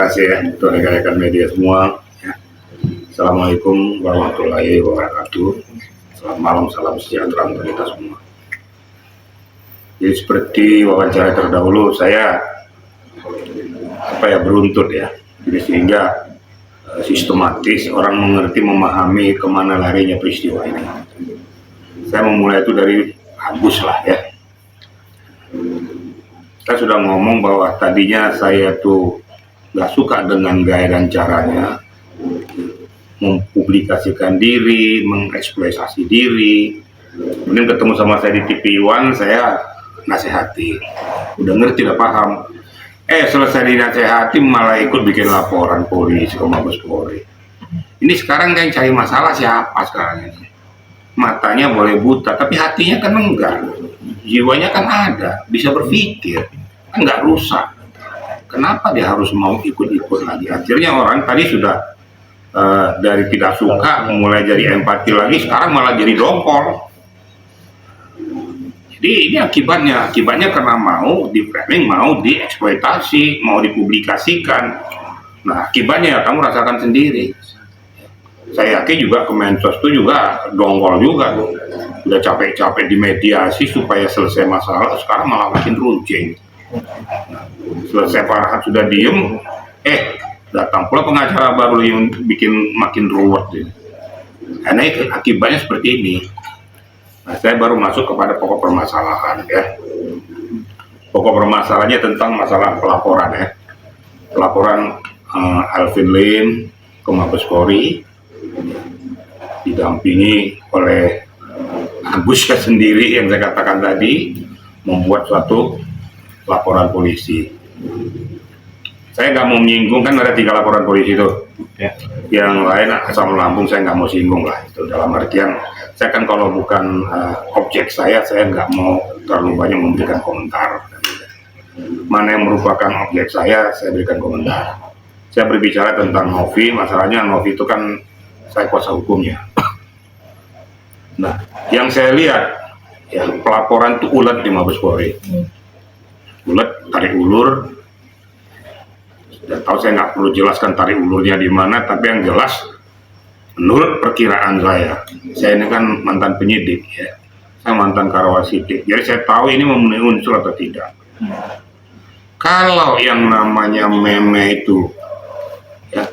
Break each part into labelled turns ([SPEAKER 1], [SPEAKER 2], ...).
[SPEAKER 1] kasih ya untuk rekan-rekan media semua. Ya. Assalamualaikum warahmatullahi wabarakatuh. Selamat malam, salam sejahtera untuk kita semua. Jadi seperti wawancara terdahulu, saya beruntut ya. Jadi sehingga sistematis orang mengerti, memahami kemana larinya peristiwa ini. Saya memulai itu dari Agus lah ya. Saya sudah ngomong bahwa tadinya saya tuh gak suka dengan gaya dan caranya mempublikasikan diri, mengeksploitasi diri. Kemudian ketemu sama saya di TV One, saya nasihati. Udah ngerti, udah paham. Selesai dinasihati malah ikut bikin laporan polisi ke Mabes Polri. Ini sekarang yang cari masalah siapa sekarang ini? Matanya boleh buta, tapi hatinya kan enggak. Jiwanya kan ada, bisa berpikir, kan nggak rusak. Kenapa dia harus mau ikut-ikut lagi? Akhirnya orang tadi sudah dari tidak suka mulai jadi empati lagi, sekarang malah jadi dongkol. Jadi ini akibatnya karena mau di framing, mau dieksploitasi, mau dipublikasikan. Nah akibatnya kamu rasakan sendiri. Saya yakin juga Kemensos itu juga dongkol juga tuh. Udah capek-capek dimediasi supaya selesai masalah, sekarang malah makin runcing. Nah, selesai Farhad sudah diem, datang pula pengacara baru yang bikin makin ruwet. Karena akibatnya seperti ini. Nah, saya baru masuk kepada pokok permasalahan ya. Pokok permasalahannya tentang masalah pelaporan ya. Pelaporan Alvin Lim ke Mabes Polri didampingi oleh Agus sendiri yang saya katakan tadi, membuat suatu laporan polisi. Saya nggak mau menyinggung, kan ada 3 laporan polisi itu ya. Yang lain asam lambung saya nggak mau singgung lah, itu dalam artian saya kan kalau bukan objek saya nggak mau terlalu banyak memberikan komentar. Mana yang merupakan objek saya berikan komentar. Saya berbicara tentang Novi, masalahnya Novi itu kan saya kuasa hukumnya. Nah, yang saya lihat ya pelaporan itu ulet di Mabes Polri. Ulet, tarik ulur. Sudah tahu saya nggak perlu jelaskan tarik ulurnya di mana, tapi yang jelas menurut perkiraan saya ini kan mantan penyidik ya. Saya mantan Karawasidik. Jadi saya tahu ini memenuhi unsur atau tidak. Kalau yang namanya meme itu ya,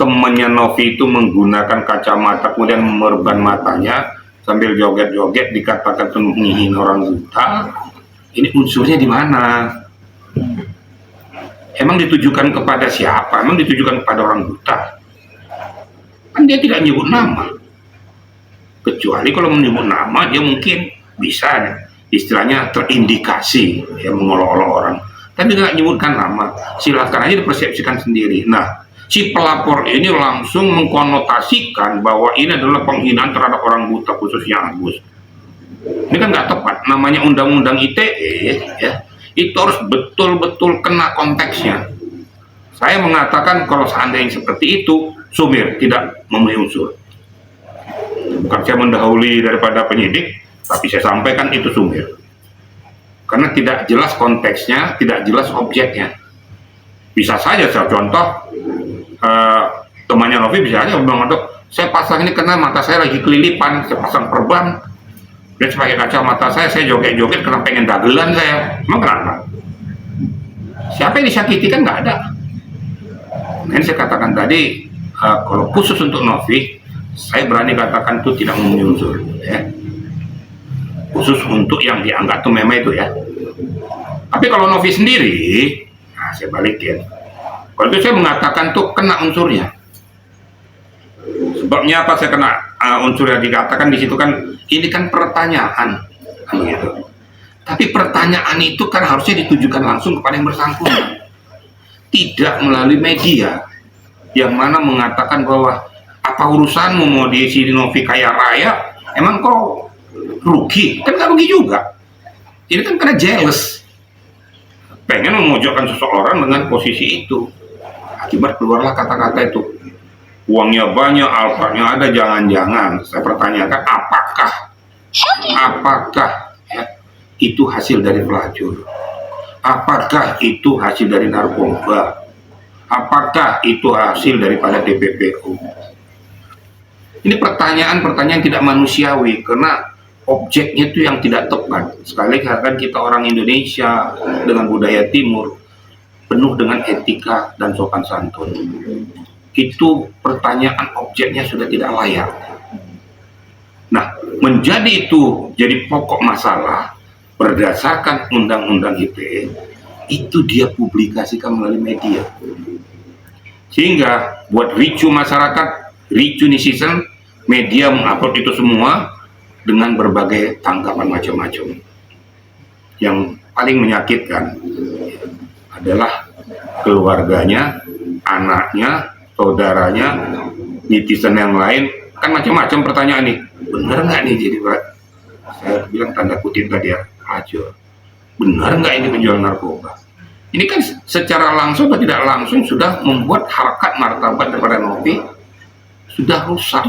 [SPEAKER 1] temannya Novi itu menggunakan kacamata kemudian memerban matanya sambil joget-joget dikatakan itu menghina orang buta, ini unsurnya di mana? Emang ditujukan kepada siapa? Emang ditujukan kepada orang buta? Kan dia tidak menyebut nama. Kecuali kalau menyebut nama dia mungkin bisa istilahnya terindikasi ya mengolok-olok orang. Tapi nggak menyebutkan nama, silakan aja dipersepsikan sendiri. Nah, si pelapor ini langsung mengkonotasikan bahwa ini adalah penghinaan terhadap orang buta, khususnya Agus. Ini kan nggak tepat, namanya undang-undang ITE ya, itu harus betul-betul kena konteksnya. Saya mengatakan kalau seandainya seperti itu, sumir, tidak memenuhi unsur. Bukan saya mendahului daripada penyidik, tapi saya sampaikan itu sumir. Karena tidak jelas konteksnya, tidak jelas objeknya. Bisa saja saya contoh, temannya Novi bisa aja bilang, saya pasang ini karena mata saya lagi kelilipan, saya pasang perban, dan sebagai kacamata saya joget-joget karena pengen dagelan saya. Emang kenapa? Siapa yang disakiti kan nggak ada. Nah, saya katakan tadi, kalau khusus untuk Novi, saya berani katakan itu tidak memenuhi unsur. Ya. Khusus untuk yang dianggap itu meme itu ya. Tapi kalau Novi sendiri, nah saya balikin. Kalau itu saya mengatakan tuh kena unsurnya. Sebabnya apa saya kena unsur yang dikatakan di situ kan, ini kan pertanyaan, kan begitu. Tapi pertanyaan itu kan harusnya ditujukan langsung kepada yang bersangkutan, tidak melalui media yang mana mengatakan bahwa apa urusanmu mau diisi di Novi kaya raya, emang kau rugi? Kan nggak rugi juga. Ini kan karena jealous, pengen memojokkan seseorang dengan posisi itu. Akibat keluarlah kata-kata itu, uangnya banyak, alfanya ada, jangan-jangan. Saya pertanyakan, apakah ya, itu hasil dari pelacur? Apakah itu hasil dari narkoba? Apakah itu hasil daripada TPPU? Ini pertanyaan-pertanyaan tidak manusiawi karena objeknya itu yang tidak tepat. Sekali kan kita orang Indonesia dengan budaya timur penuh dengan etika dan sopan santun. Itu pertanyaan objeknya sudah tidak layak. Nah, menjadi itu jadi pokok masalah berdasarkan Undang-Undang ITE, itu dia publikasikan melalui media. Sehingga buat ricu masyarakat, ricu netizen, media mengupload itu semua dengan berbagai tanggapan macam-macam. Yang paling menyakitkan adalah keluarganya, anaknya, saudaranya, netizen yang lain, kan macam-macam pertanyaan nih. Benar nggak nih jadi Pak? Saya bilang tanda kutip tadi ya, aja. Benar nggak ini penjual narkoba? Ini kan secara langsung atau tidak langsung sudah membuat harkat martabat daripada Novi sudah rusak.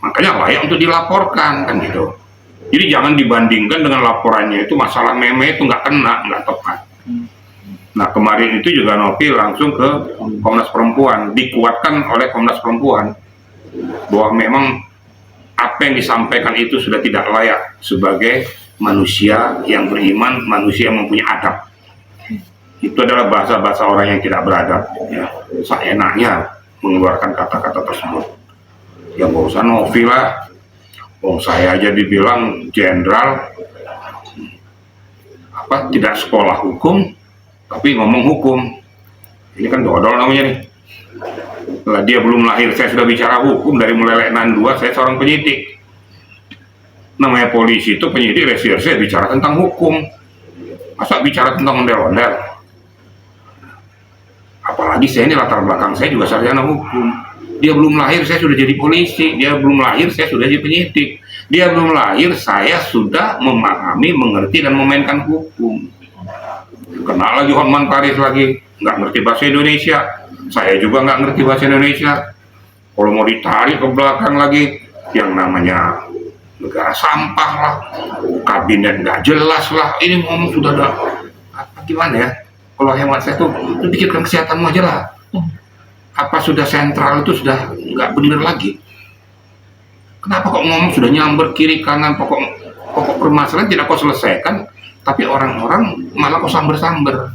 [SPEAKER 1] Makanya layak untuk dilaporkan kan gitu. Jadi jangan dibandingkan dengan laporannya itu masalah meme itu nggak kena, nggak tepat. Nah kemarin itu juga Novi langsung ke Komnas Perempuan, dikuatkan oleh Komnas Perempuan bahwa memang apa yang disampaikan itu sudah tidak layak sebagai manusia yang beriman, manusia yang mempunyai adab. Itu adalah bahasa-bahasa orang yang tidak beradab, ya. Seenaknya mengeluarkan kata-kata tersebut. Ya nggak usah Novi lah. Oh saya aja dibilang jenderal apa tidak sekolah hukum, tapi ngomong hukum. Ini kan dodol namanya nih. Lah dia belum lahir saya sudah bicara hukum, dari mulai Letnan 2 saya seorang penyidik. Namanya polisi itu penyidik reserse bicara tentang hukum, masa bicara tentang ondel-ondel. Apalagi saya ini latar belakang saya juga sarjana hukum. Dia belum lahir saya sudah jadi polisi, dia belum lahir saya sudah jadi penyidik, dia belum lahir saya sudah memahami, mengerti dan memainkan hukum. Kenal lagi Hotman Paris lagi nggak ngerti bahasa Indonesia, saya juga nggak ngerti bahasa Indonesia. Kalau mau ditarik ke belakang lagi yang namanya negara sampah lah, kabinet nggak jelas lah, ini ngomong sudah ada gimana ya? Kalau hemat saya tuh pikirkan kesehatanmu aja lah. Apa sudah sentral itu sudah nggak benar lagi? Kenapa kok ngomong sudah nyamber kiri kanan, pokok permasalahan tidak kau selesaikan, tapi orang-orang malah kau samber-samber.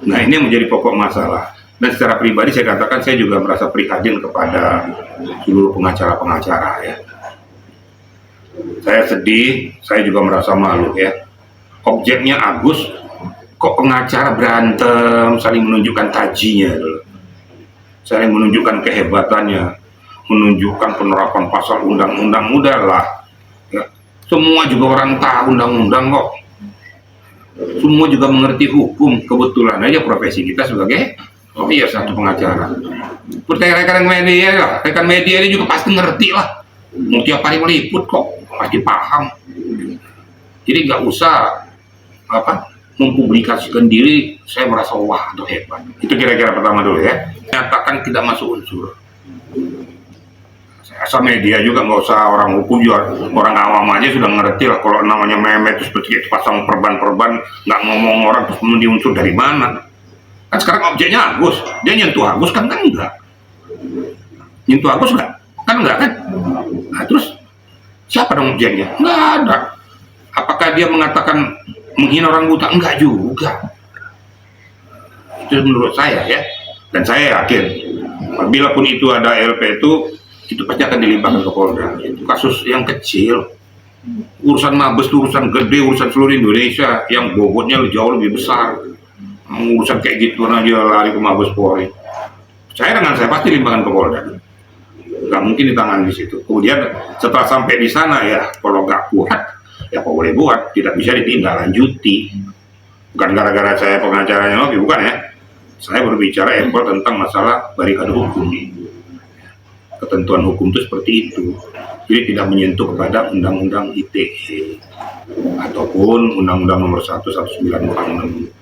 [SPEAKER 1] Nah ini yang menjadi pokok masalah. Dan secara pribadi saya katakan saya juga merasa prihatin kepada seluruh pengacara-pengacara ya. Saya sedih, saya juga merasa malu ya. Objeknya Agus, kok pengacara berantem, saling menunjukkan tajinya, saling menunjukkan kehebatannya, menunjukkan penerapan pasal undang-undang, udahlah. Ya. Semua juga orang tahu undang-undang kok. Semua juga mengerti hukum. Kebetulan aja profesi kita sebagai satu pengacara. Percaya rekan media lah, rekan media ini juga pasti ngerti lah. Mau tiap hari meliput kok, pasti paham. Jadi nggak usah mempublikasikan diri. Saya merasa wah atau hebat. Itu kira-kira pertama dulu ya. Nyatakan tidak masuk unsur. Saya rasa media juga nggak usah orang hukum juga, orang awam aja sudah ngerti lah. Kalau namanya meme itu seperti itu pasang perban-perban, nggak ngomong orang terus diunsur dari mana? Kan sekarang objeknya Agus, dia nyentuh Agus kan enggak? Nyentuh Agus enggak? Kan enggak kan? Nah, terus siapa dong objeknya? Nggak ada. Apakah dia mengatakan menghina orang buta? Enggak juga. Itu menurut saya ya. Dan saya yakin, apabila pun itu ada LP itu pasti akan dilimpahkan ke Polda. Itu kasus yang kecil. Urusan Mabes itu urusan gede, urusan seluruh Indonesia yang bobotnya jauh lebih besar. Urusan kayak gitu aja lari ke Mabes Polri. Saya dengan saya pasti limpahkan ke Polda. Nggak mungkin di tangan di situ. Kemudian setelah sampai di sana ya, kalau nggak kuat ya apa boleh buat, tidak bisa ditindaklanjuti. Bukan gara-gara saya pengacaranya Novi, bukan ya. Saya berbicara tentang masalah barikade hukum. Ketentuan hukum itu seperti itu. Jadi tidak menyentuh kepada Undang-Undang ITE ataupun Undang-Undang Nomor 1 1946.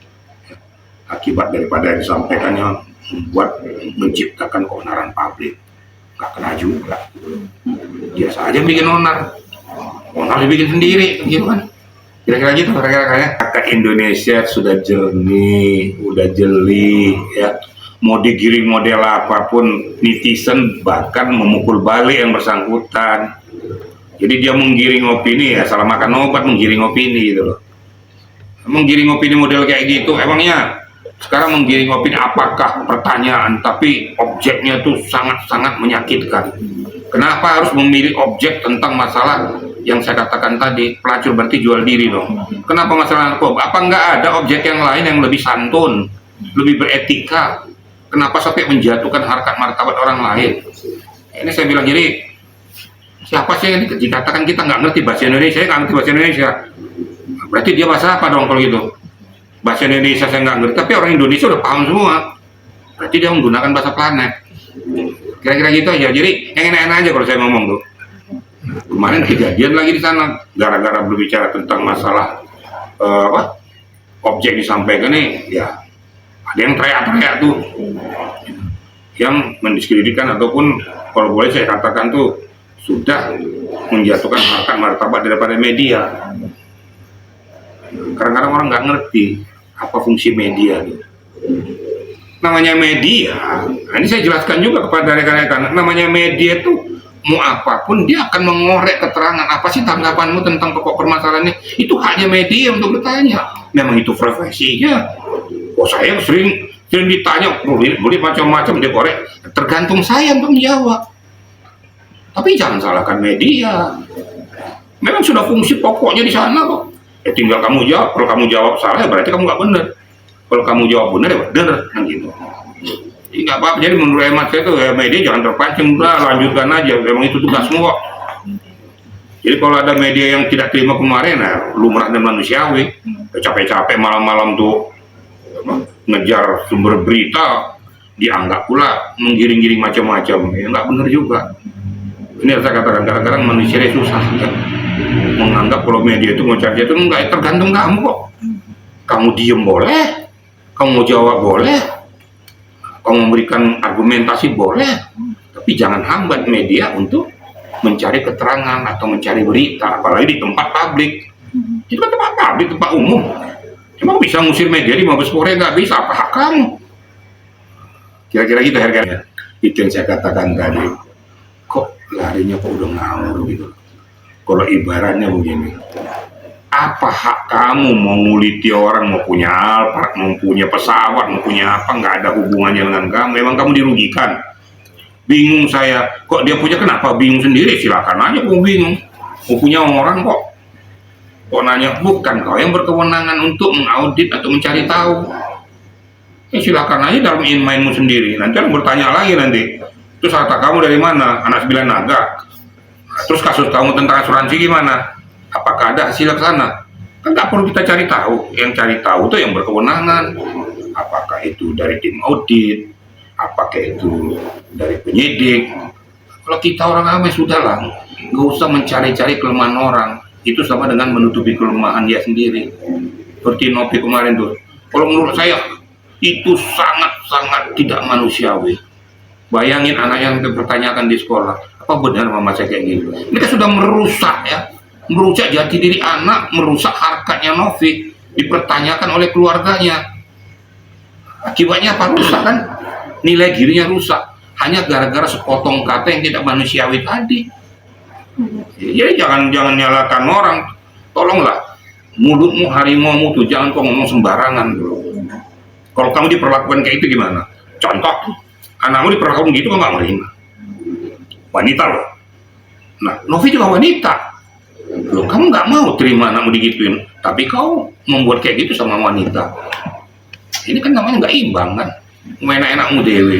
[SPEAKER 1] Akibat daripada yang disampaikannya membuat menciptakan keonaran publik. Nggak kena juga. Biasa aja bikin onar dibikin sendiri gitu kan. Kira-kira gitu, kira-kira kakak Indonesia sudah jernih, udah jeli, ya. Mau digiring model apapun, netizen bahkan memukul balik yang bersangkutan. Jadi dia menggiring opini, ya salah makan obat menggiring opini gitu loh. Menggiring opini model kayak gitu, emangnya sekarang menggiring opini apakah pertanyaan, tapi objeknya tuh sangat-sangat menyakitkan. Kenapa harus memilih objek tentang masalah yang saya katakan tadi, pelacur berarti jual diri dong. Kenapa masalah narkoba? Apa nggak ada objek yang lain yang lebih santun, lebih beretika? Kenapa sampai menjatuhkan harkat martabat orang lain? Ini saya bilang, jadi siapa sih yang dikatakan kita nggak ngerti bahasa Indonesia, nggak ngerti bahasa Indonesia? Berarti dia bahasa apa dong kalau gitu? Bahasa Indonesia saya nggak ngerti, tapi orang Indonesia udah paham semua. Berarti dia menggunakan bahasa planet. Kira-kira gitu aja. Jadi yang enak-enak aja kalau saya ngomong tuh. Kemarin kejadian lagi di sana, gara-gara berbicara tentang masalah objek disampaikan nih, ya ada yang teriak-teriak tuh, yang mendiskreditkan ataupun kalau boleh saya katakan tuh sudah menjatuhkan harkat martabat daripada media. Kadang-kadang orang nggak ngerti apa fungsi media tuh. Namanya media, nah ini saya jelaskan juga kepada rekan-rekan, namanya media tuh mau apapun dia akan mengorek keterangan. Apa sih tanggapanmu tentang pokok permasalahannya? Itu haknya media untuk bertanya. Memang itu profesinya. Oh saya sering ditanya, boleh macam-macam dikorek. Tergantung saya untuk menjawab. Tapi jangan salahkan media. Memang sudah fungsi pokoknya di sana kok. Ya tinggal kamu jawab. Kalau kamu jawab salah, ya berarti kamu nggak benar. Kalau kamu jawab benar, ya benar. Kan gitu. Jadi nggak apa-apa. Jadi menurut hemat saya tuh ya media jangan terpancing, udah lanjutkan aja. Memang itu tugasmu kok. Jadi kalau ada media yang tidak terima kemarin, nah, lumrah dan manusiawi. Capek-capek malam-malam tuh ngejar sumber berita, dianggap pula menggiring-giring macam-macam. Ya nggak benar juga. Ini harus saya katakan, kadang-kadang manusia susah kan? Menganggap kalau media itu mau cari itu enggak, tergantung kamu kok. Kamu diem boleh, kamu mau jawab boleh, kamu memberikan argumentasi boleh, tapi jangan hambat media untuk mencari keterangan atau mencari berita, apalagi di tempat publik. Itu kan tempat publik, tempat umum. Emang bisa ngusir media di Mabes Polri? Nggak bisa, apa hak kamu? Kira-kira gitu harganya. Itu yang saya katakan tadi. Kok larinya kok udah ngawur gitu. Kalau ibaratnya begini, apa hak kamu mau nguliti orang, mau punya Alphard, mau punya pesawat, mau punya apa, nggak ada hubungannya dengan kamu. Memang kamu dirugikan. Bingung saya, kok dia punya, kenapa bingung sendiri? Silakan aja kok bingung. Mau punya orang kok nanya, bukan kau yang berkewenangan untuk mengaudit atau mencari tahu. Ya silakan aja dalam mainmu sendiri. Nanti orang bertanya lagi nanti. Terus harta kamu dari mana? Anak 9 naga. Terus kasus kamu tentang asuransi gimana? Apakah ada hasil ke sana? Kan nggak perlu kita cari tahu. Yang cari tahu itu yang berkewenangan. Apakah itu dari tim audit? Apakah itu dari penyidik? Kalau kita orang awam sudahlah, nggak usah mencari-cari kelemahan orang. Itu sama dengan menutupi kelemahan dia sendiri. Seperti Novi kemarin tuh. Kalau menurut saya itu sangat-sangat tidak manusiawi. Bayangin anak yang dipertanyakan di sekolah, apa benar mama saya kayak gitu? Ini kan sudah merusak ya, merusak jati diri anak, merusak harkatnya Novi, dipertanyakan oleh keluarganya. Akibatnya apa? Rusak kan? Nilai dirinya rusak, hanya gara-gara sepotong kata yang tidak manusiawi tadi. Jadi jangan nyalakan orang, tolonglah mulutmu harimau tuh jangan kau ngomong sembarangan dulu. Kalau kamu diperlakukan kayak itu gimana? Contoh, anakmu diperlakukan gitu kok nggak menerima. Wanita loh. Nah, Novi juga wanita. Loh, kamu nggak mau terima anakmu digituin, tapi kau membuat kayak gitu sama wanita. Ini kan namanya nggak imbang kan? Enak-enakmu dewe.